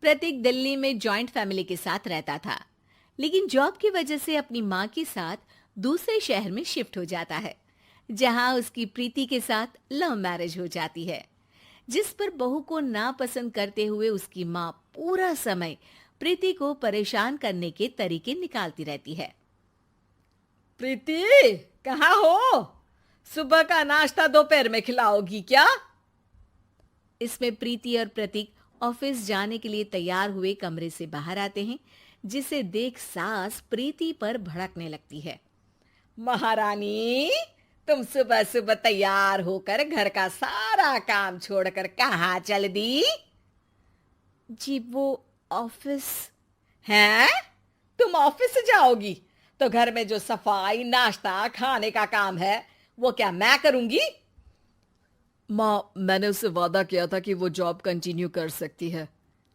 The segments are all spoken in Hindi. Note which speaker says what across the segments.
Speaker 1: प्रतीक दिल्ली में जॉइंट फैमिली के साथ रहता था, लेकिन जॉब की वजह से अपनी माँ के साथ दूसरे शहर में शिफ्ट हो जाता है, जहाँ उसकी प्रीति के साथ लव मैरिज हो जाती है, जिस पर बहू को नापसंद करते हुए उसकी माँ पूरा समय प्रीति को परेशान करने के तरीके निकालती रहती है।
Speaker 2: प्रीति, कहाँ हो? सुबह का नाश्ता दोपहर में खिलाओगी क्या?
Speaker 1: इसमें प्रीति और प्रतीक ऑफिस जाने के लिए तैयार हुए कमरे से बाहर आते हैं, जिसे देख सास प्रीति पर भड़कने लगती है।
Speaker 2: महारानी, तुम सुबह सुबह तैयार होकर घर का सारा काम छोड़कर कहाँ चल दी?
Speaker 1: जी वो ऑफिस।
Speaker 2: हैं? तुम ऑफिस से जाओगी तो घर में जो सफाई, नाश्ता, खाने का काम है वो क्या मैं करूंगी?
Speaker 3: माँ, मैंने उससे वादा किया था कि वो जॉब कंटिन्यू कर सकती है।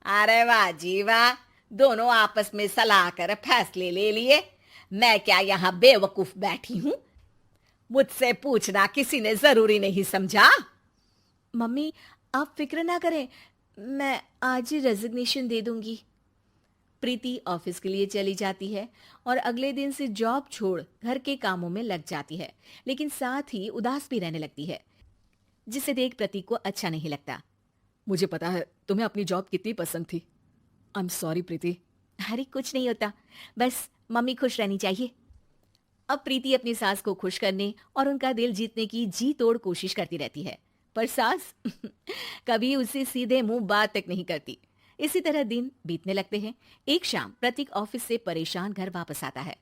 Speaker 2: अरे वाह जी वाह, दोनों आपस में सलाह कर फैसले ले लिए। मैं क्या यहाँ बेवकूफ बैठी हूँ? मुझसे पूछना किसी ने जरूरी नहीं समझा?
Speaker 1: मम्मी, आप फिक्र ना करें, मैं आज ही रेजिग्नेशन दे दूंगी। प्रीति ऑफिस के लिए चली जाती है और अगले दिन से जॉब छोड़ घर के कामों में लग जाती है, लेकिन साथ ही उदास भी रहने लगती है, जिसे देख प्रतीक को अच्छा नहीं लगता।
Speaker 3: मुझे पता है तुम्हें अपनी जॉब कितनी पसंद थी। आई एम सॉरी प्रीति।
Speaker 1: अरे कुछ नहीं होता, बस मम्मी खुश रहनी चाहिए। अब प्रीति अपनी सास को खुश करने और उनका दिल जीतने की जी तोड़ कोशिश करती रहती है, पर सास कभी उससे सीधे मुंह बात तक नहीं करती। इसी तरह दिन बीतने लगते हैं। एक शाम प्रतीक ऑफिस से परेशान घर वापस आता है।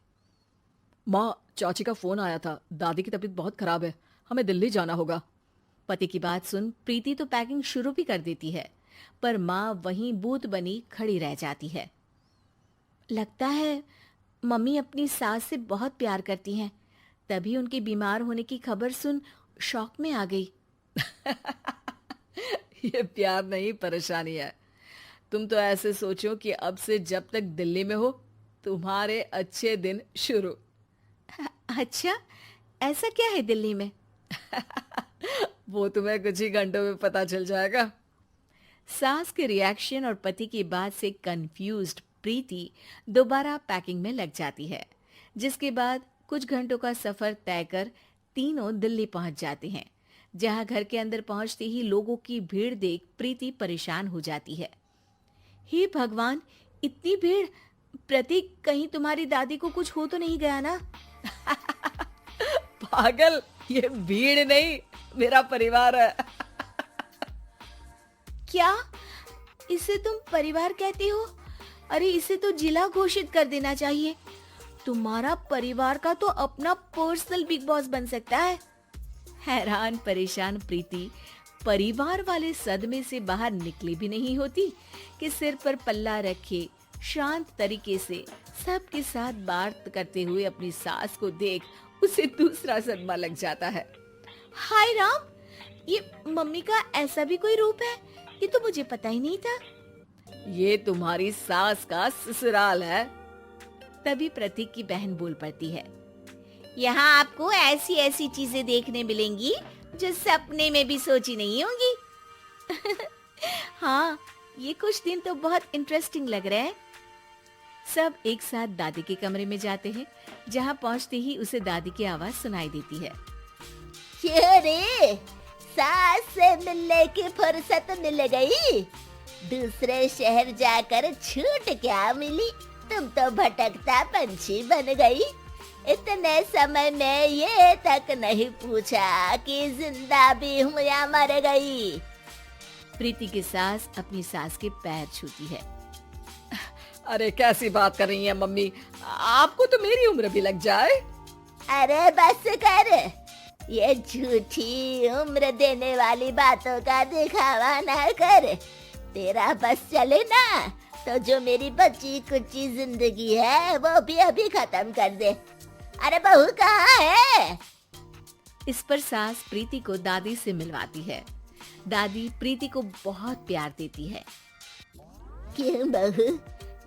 Speaker 3: माँ, चाची का फोन आया था, दादी की तबीयत बहुत खराब है, हमें दिल्ली जाना होगा।
Speaker 1: पति की बात सुन प्रीति तो पैकिंग शुरू भी कर देती है, पर माँ वहीं बूत बनी खड़ी रह जाती है। लगता है मम्मी अपनी सास से बहुत प्यार करती हैं, तभी उनके बीमार होने की खबर सुन शॉक में आ गई।
Speaker 3: ये प्यार नहीं, परेशानी है। तुम तो ऐसे सोचो कि अब से जब तक दिल्ली में हो तुम्हारे अच्छे दिन शुरू।
Speaker 1: अच्छा, ऐसा क्या है दिल्ली में?
Speaker 3: वो तुम्हें कुछ ही घंटों में पता चल जाएगा।
Speaker 1: सास के रिएक्शन और पति की बात से कंफ्यूज्ड प्रीति दोबारा पैकिंग में लग जाती है, जिसके बाद कुछ घंटों का सफर तय कर तीनों दिल्ली पहुंच जाते हैं, जहां घर के अंदर पहुंचते ही लोगों की भीड़ देख प्रीति परेशान हो जाती है। हे भगवान, इतनी भीड़! प्रतीक, कहीं तुम्हारी दादी को कुछ हो तो नहीं गया ना?
Speaker 2: पागल, ये भीड़ नहीं, मेरा परिवार है।
Speaker 1: क्या? इसे तुम परिवार कहते हो? अरे इसे तो जिला घोषित कर देना चाहिए। तुम्हारा परिवार का तो अपना पर्सनल बिग बॉस बन सकता है। हैरान परेशान प्रीति परिवार वाले सदमे से बाहर निकली भी नहीं होती कि सिर पर पल्ला रखे शांत तरीके से सबके साथ बात करते हुए अपनी सास को देख उसे दूसरा सदमा लग जाता है। हाय राम, ये मम्मी का ऐसा भी कोई रूप है? ये तो मुझे पता ही नहीं था।
Speaker 3: ये तुम्हारी सास का ससुराल है।
Speaker 1: तभी प्रतीक की बहन बोल पड़ती है, यहाँ आपको ऐसी ऐसी चीजें देखने मिलेंगी जो सपने में भी सोची नहीं होंगी। हाँ, ये कुछ दिन तो बहुत इंटरेस्टिंग लग रहे हैं। सब एक साथ दादी के कमरे में जाते हैं, जहाँ पहुँचते ही उसे दादी की आवाज सुनाई देती है।
Speaker 4: रे, सास से मिलने की फुर्सत मिल गई। दूसरे शहर जाकर छूट क्या मिली, तुम तो भटकता पंछी बन गई। इतने समय में ये तक नहीं पूछा कि जिंदा भी हूँ या मर गई।
Speaker 1: प्रीति की सास अपनी सास के पैर छूती है।
Speaker 2: अरे कैसी बात कर रही हैं मम्मी, आपको तो मेरी उम्र भी लग जाए।
Speaker 4: अरे बस कर, ये झूठी उम्र देने वाली बातों का दिखावा ना कर। तेरा बस चले ना तो जो मेरी बची कुची जिंदगी है वो भी अभी खत्म कर दे। अरे बहू कहाँ है?
Speaker 1: इस पर सास प्रीति को दादी से मिलवाती है। दादी प्रीति को बहुत प्यार देती है।
Speaker 4: क्यों बहू,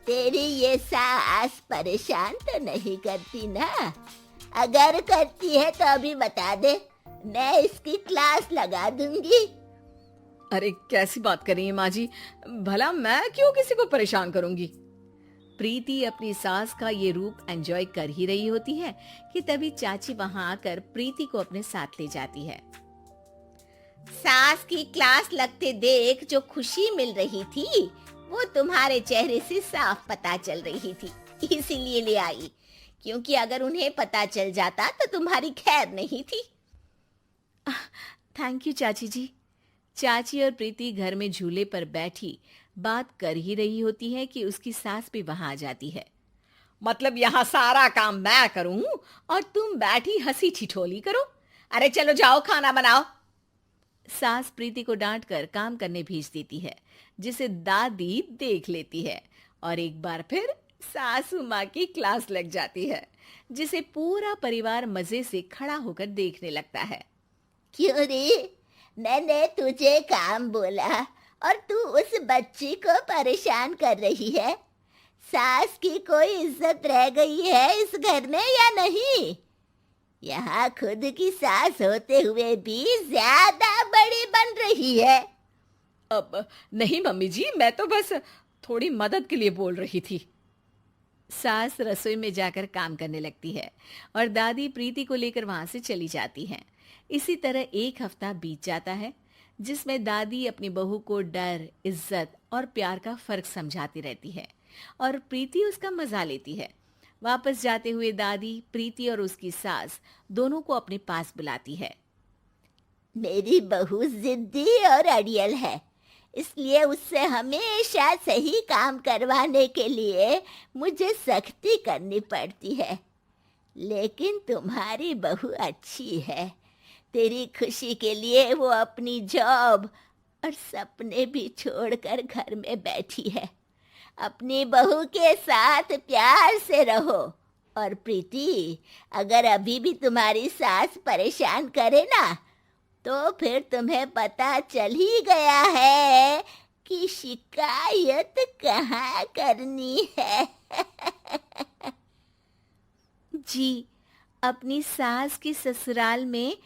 Speaker 4: तेरी ये सास परेशान तो नहीं करती ना? अगर करती है तो अभी बता दे, मैं इसकी क्लास लगा दूंगी।
Speaker 3: अरे कैसी बात कर रही है माँ जी, भला मैं क्यों किसी को परेशान करूंगी। प्रीति अपनी सास का ये रूप एंजॉय कर ही रही होती है कि तभी चाची वहां आकर प्रीति को अपने साथ ले जाती है।
Speaker 4: सास की क्लास लगते देख जो खुशी मिल रही थी वो तुम्हारे चेहरे से साफ पता चल रही थी, इसीलिए ले आई। क्योंकि अगर उन्हें पता चल जाता तो तुम्हारी खैर नहीं थी।
Speaker 3: थैंक यू चाची जी। चाची और प्रीति घर में झूले पर बैठी बात कर ही रही होती है कि उसकी सास भी वहां आ जाती है।
Speaker 2: मतलब यहाँ सारा काम मैं करूं और तुम बैठी हंसी ठिठोली करो। अरे चलो जाओ, खाना बनाओ।
Speaker 3: सास प्रीति को डांट कर काम करने भेज देती है, जिसे दादी देख लेती है और एक बार फिर सासू माँ की क्लास लग जाती है, जिसे पूरा परिवार मजे से खड़ा होकर देखने लगता है।
Speaker 4: क्यों रे, मैंने तुझे काम बोला और तू उस बच्ची को परेशान कर रही है। सास की कोई इज्जत रह गई है इस घर में या नहीं? यहाँ खुद की सास होते हुए भी ज्यादा बड़ी बन रही है।
Speaker 3: अब नहीं मम्मी जी, मैं तो बस थोड़ी मदद के लिए बोल रही थी। सास रसोई में जाकर काम करने लगती है और दादी प्रीति को लेकर वहां से चली जाती हैं। इसी तरह एक हफ्ता बीत जाता है, जिसमें दादी अपनी बहू को डर, इज्जत और प्यार का फर्क समझाती रहती है और प्रीति उसका मजा लेती है। वापस जाते हुए दादी प्रीति और उसकी सास दोनों को अपने पास बुलाती है।
Speaker 4: मेरी बहू जिद्दी और अड़ियल है, इसलिए उससे हमेशा सही काम करवाने के लिए मुझे सख्ती करनी पड़ती है। लेकिन तुम्हारी बहू अच्छी है। तेरी खुशी के लिए वो अपनी जॉब और सपने भी छोड़कर घर में बैठी है। अपनी बहू के साथ प्यार से रहो। और प्रीति, अगर अभी भी तुम्हारी सास परेशान करे ना, तो फिर तुम्हें पता चल ही गया है कि शिकायत कहाँ करनी है।
Speaker 1: जी, अपनी सास की ससुराल में